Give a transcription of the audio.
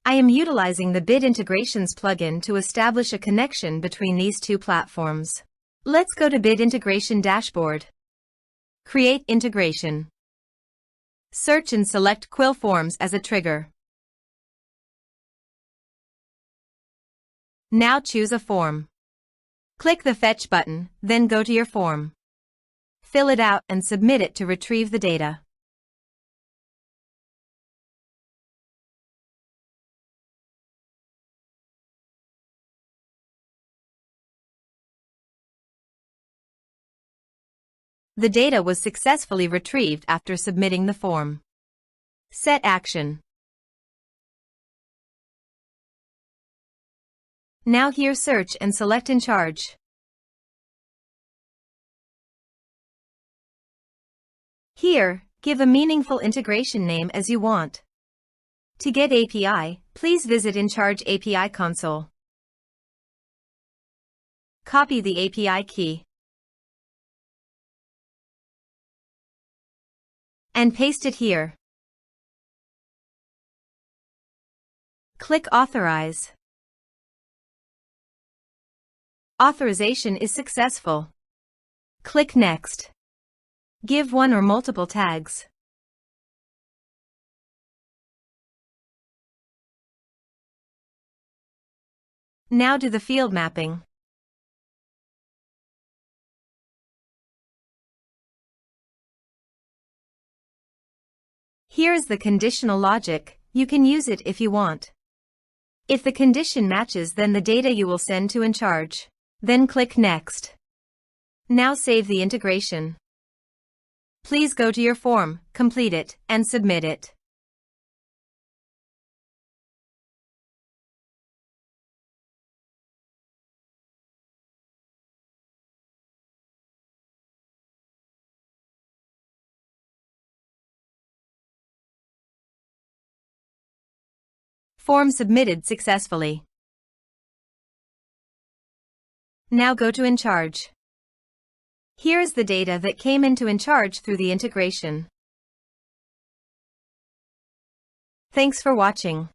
I am utilizing the Bid Integrations plugin to establish a connection between these two platforms. Let's go to Bid Integration Dashboard. Create integration. Search and select Quill Forms as a trigger. Now choose a form. Click the Fetch button, then go to your form. Fill it out and submit it to retrieve the data. The data was successfully retrieved after submitting the form. Set action. Now here search and select EnCharge. Here, give a meaningful integration name as you want. To get API, please visit EnCharge API console. Copy the API key and paste it here. Click Authorize. Authorization is successful. Click Next. Give one or multiple tags. Now do the field mapping. Here is the conditional logic. You can use it if you want. If the condition matches, then the data you will send to EnCharge. Then click Next. Now save the integration. Please go to your form, complete it, and submit it. Form submitted successfully. Now go to EnCharge. Here is the data that came into EnCharge through the integration. Thanks for watching.